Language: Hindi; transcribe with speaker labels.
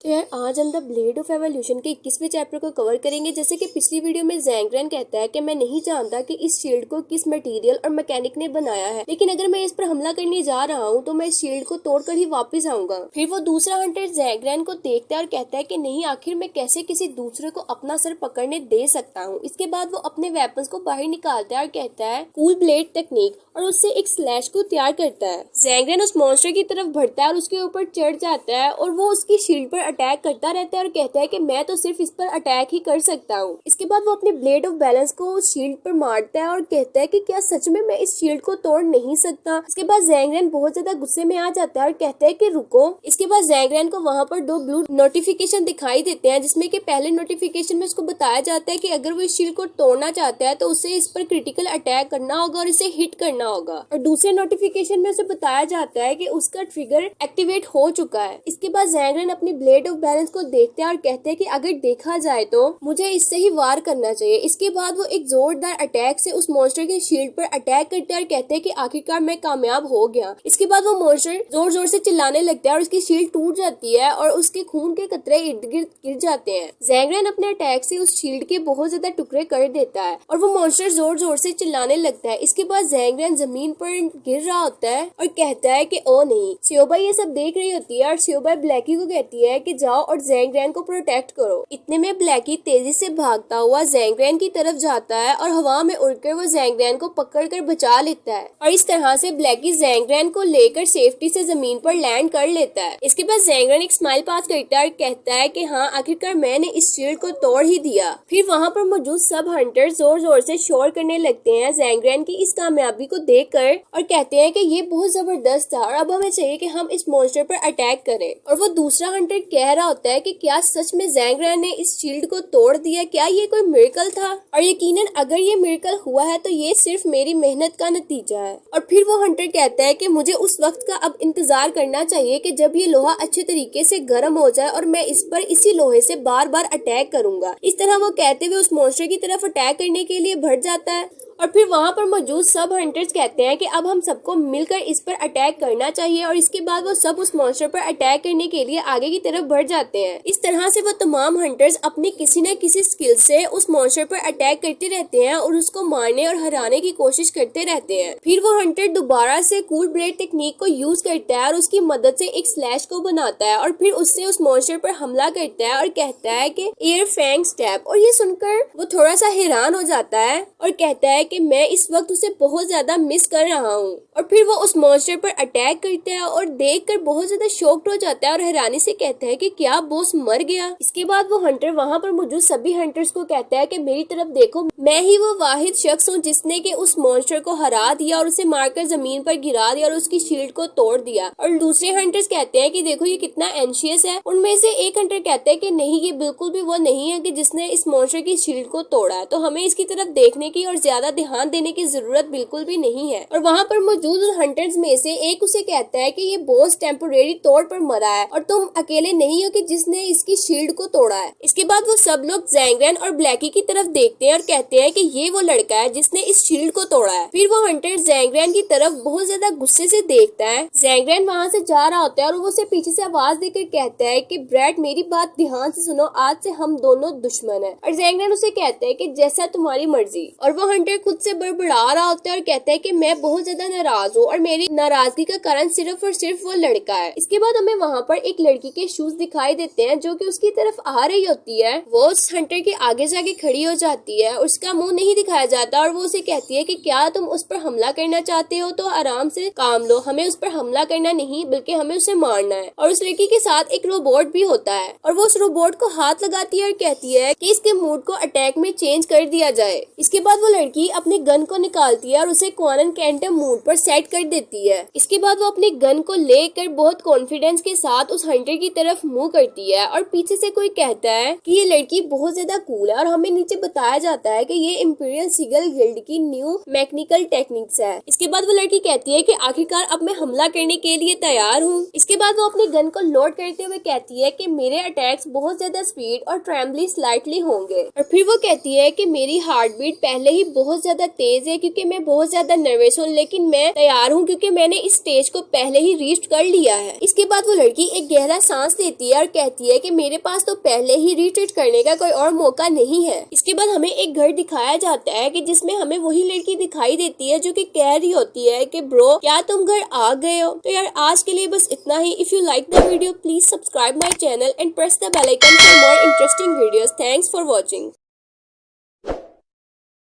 Speaker 1: तो यार आज हम द ब्लेड ऑफ एवोल्यूशन के 21वें चैप्टर को कवर करेंगे। जैसे कि पिछली वीडियो में ज़ैंग कहता है कि मैं नहीं जानता कि इस शील्ड को किस मटेरियल और मैकेनिक ने बनाया है, लेकिन अगर मैं इस पर हमला करने जा रहा हूँ तो मैं इस शील्ड को तोड़कर ही वापस आऊंगा। फिर वो दूसरा हंटर ज़ैंग को देखता है और कहता है कि नहीं, आखिर मैं कैसे किसी दूसरे को अपना सर पकड़ने दे सकता हूँ। इसके बाद वो अपने वेपन्स को बाहर निकालता है और कहता है कूल ब्लेड टेक्निक, और उससे एक स्लैश को तैयार करता है। ज़ैंग उस मॉन्स्टर की तरफ बढ़ता है और उसके ऊपर चढ़ जाता है और वो उसकी शील्ड पर अटैक करता रहता है और कहता है कि मैं तो सिर्फ इस पर अटैक ही कर सकता हूँ। इसके बाद वो अपने ब्लेड ऑफ बैलेंस को शील्ड पर मारता है और कहता है कि क्या सच में मैं इस शील्ड को तोड़ नहीं सकता। इसके बाद ज़ैंग बहुत ज्यादा गुस्से में आ जाता है और कहता है कि रुको। इसके बाद ज़ैंग को वहाँ पर दो ब्लू नोटिफिकेशन दिखाई देते हैं, जिसमें कि पहले नोटिफिकेशन में उसको बताया जाता है कि अगर वो इस शील्ड को तोड़ना चाहता है तो उसे इस पर क्रिटिकल अटैक करना होगा और इसे हिट करना होगा, और दूसरे नोटिफिकेशन में उसे बताया जाता है कि उसका ट्रिगर एक्टिवेट हो चुका है। इसके बाद ज़ैंग अपनी ब्लेड ऑफ बैलेंस को देखते हैं और कहते हैं कि अगर देखा जाए तो मुझे इससे ही वार करना चाहिए। इसके बाद वो एक जोरदार अटैक से उस मॉन्स्टर के शील्ड पर अटैक करते हैं और कहते हैं कि आखिरकार मैं कामयाब हो गया। इसके बाद वो मॉन्स्टर जोर जोर से चिल्लाने लगता है और उसकी शील्ड टूट जाती है और उसके खून के कतरे इर्द गिर्द गिर जाते हैं। ज़ैंग अपने अटैक से उस शील्ड के बहुत ज्यादा टुकड़े कर देता है और वो मॉन्स्टर जोर जोर से चिल्लाने लगता है। इसके बाद ज़ैंग जमीन पर गिर रहा होता है और कहता है कि ओ नहीं। स्योबा ये सब देख रही होती है और स्योबा ब्लैकी को कहती है कि जाओ और ज़ैंग को प्रोटेक्ट करो। इतने में ब्लैकी तेजी से भागता हुआ ज़ैंग की तरफ जाता है और हवा में उड़कर वो ज़ैंग को पकड़कर बचा लेता है, और इस तरह से ब्लैकी ज़ैंग को लेकर सेफ्टी से जमीन पर लैंड कर लेता है। इसके बाद ज़ैंग एक स्माइल पास करता है और कहता है कि हाँ, आखिरकार मैंने इस शील्ड को तोड़ ही दिया। फिर वहाँ पर मौजूद सब हंटर जोर जोर से शोर करने लगते हैं ज़ैंग की इस कामयाबी को देखकर और कहते हैं कि ये बहुत जबरदस्त था और अब हमें चाहिए कि हम इस मॉन्स्टर पर अटैक करें। और वो दूसरा हंटर कह रहा होता है कि क्या सच में ज़ैंग ने इस शील्ड को तोड़ दिया? क्या ये कोई मिरेकल था? और यकीनन अगर ये मिरेकल हुआ है तो ये सिर्फ मेरी मेहनत का नतीजा है। और फिर वो हंटर कहता है कि मुझे उस वक्त का अब इंतजार करना चाहिए कि जब ये लोहा अच्छे तरीके से गर्म हो जाए और मैं इस पर इसी लोहे से बार बार अटैक करूंगा। इस तरह वो कहते हुए उस मॉन्स्टर की तरफ अटैक करने के लिए बढ़ जाता है। और फिर वहाँ पर मौजूद सब हंटर्स कहते हैं कि अब हम सबको मिलकर इस पर अटैक करना चाहिए, और इसके बाद वो सब उस मॉन्स्टर पर अटैक करने के लिए आगे की तरफ बढ़ जाते हैं। इस तरह से वो तमाम हंटर्स अपनी किसी न किसी स्किल से उस मॉन्स्टर पर अटैक करते रहते हैं और उसको मारने और हराने की कोशिश करते रहते हैं। फिर वो हंटर दोबारा से कूल ब्लेड टेक्निक को यूज करता है और उसकी मदद से एक स्लैश को बनाता है और फिर उससे उस मॉन्स्टर पर हमला करता है और कहता है कि एयर फैंग स्टैप। और ये सुनकर वो थोड़ा सा हैरान हो जाता है और कहता है कि मैं इस वक्त उसे बहुत ज्यादा मिस कर रहा हूँ। और फिर वो उस मॉन्स्टर पर अटैक करता है और देखकर बहुत ज्यादा शॉक्ड हो जाता है और हैरानी से कहता है कि क्या बॉस मर गया। इसके बाद वो हंटर वहाँ पर मौजूद सभी हंटर्स को कहता है कि मेरी तरफ देखो, मैं ही वो वाहिद शख्स हूँ जिसने कि उस मॉन्स्टर को हरा दिया और उसे मारकर जमीन पर गिरा दिया और उसकी शील्ड को तोड़ दिया। और दूसरे हंटर्स कहते हैं कि देखो ये कितना एंशियस है। उनमें से एक हंटर कहता है कि नहीं, ये बिल्कुल भी वो नहीं है कि जिसने इस मॉन्स्टर की शील्ड को तोड़ा है, तो हमें इसकी तरफ देखने की और ज्यादा ध्यान देने की जरूरत बिल्कुल भी नहीं है। और वहाँ पर मौजूद हंटर्स में से एक उसे कहता है कि ये बॉस टेम्पोरेरी तौर पर मरा है और तुम अकेले नहीं हो कि जिसने इसकी शील्ड को तोड़ा है। इसके बाद वो सब लोग ज़ैंग और ब्लैकी की तरफ देखते हैं और कहते हैं कि ये वो लड़का है जिसने इस शील्ड को तोड़ा है। फिर वो हंटर ज़ैंग की तरफ बहुत ज्यादा गुस्से से देखता है। ज़ैंग वहाँ से जा रहा होता है और वो उसे पीछे से आवाज देकर कहता है कि ब्रैड, मेरी बात ध्यान से सुनो, आज से हम दोनों दुश्मन हैं। और ज़ैंग उसे कहता है कि जैसा तुम्हारी मर्जी। और वो हंटर खुद से बड़बड़ा रहा होता है और कहता है कि मैं बहुत ज्यादा नाराज हूँ और मेरी नाराजगी का कारण सिर्फ और सिर्फ वो लड़का है। इसके बाद हमें वहाँ पर एक लड़की के शूज दिखाई देते हैं जो कि उसकी तरफ आ रही होती है। वो उस हंटर के आगे जाके खड़ी हो जाती है, उसका मुंह नहीं दिखाया जाता और वो उसे कहती है कि क्या तुम उस पर हमला करना चाहते हो तो आराम से काम लो, हमें उस पर हमला करना नहीं बल्कि हमें उसे मारना है। और उस लड़की के साथ एक रोबोट भी होता है और वो उस रोबोट को हाथ लगाती है और कहती है कि इसके मूड को अटैक में चेंज कर दिया जाए। इसके बाद वो लड़की अपनी गन को निकालती है और उसे क्वारन कैंटम मूड पर सेट कर देती है। इसके बाद वो अपनी गन को लेकर बहुत कॉन्फिडेंस के साथ उस हंटर की तरफ मूव करती है और पीछे से कोई कहता है कि ये लड़की बहुत ज्यादा कूल है, और हमें नीचे बताया जाता है कि ये इंपीरियल सिगल गिल्ड की न्यू मैकेनिकल टेक्निक्स है। इसके बाद वो लड़की कहती है कि आखिरकार अब मैं हमला करने के लिए तैयार हूँ। इसके बाद वो अपनी गन को लोड करते हुए कहती है कि मेरे अटैक्स बहुत ज्यादा स्पीड और ट्रेम्बली स्लाइटली होंगे। और फिर वो कहती है कि मेरी हार्ट बीट पहले ही बहुत ज्यादा तेज है क्योंकि मैं बहुत ज्यादा नर्वस हूँ, लेकिन मैं तैयार हूँ क्योंकि मैंने इस स्टेज को पहले ही रीच कर लिया है। इसके बाद वो लड़की एक गहरा सांस लेती है और कहती है कि मेरे पास तो पहले ही रिट्रीट करने का कोई और मौका नहीं है। इसके बाद हमें एक घर दिखाया जाता है कि जिसमें हमें वही लड़की दिखाई देती है जो कि कह रही होती है कि ब्रो क्या तुम घर आ गए हो। तो यार आज के लिए बस इतना ही। If you like the video please subscribe my channel and press the bell icon for more interesting videos. Thanks for watching.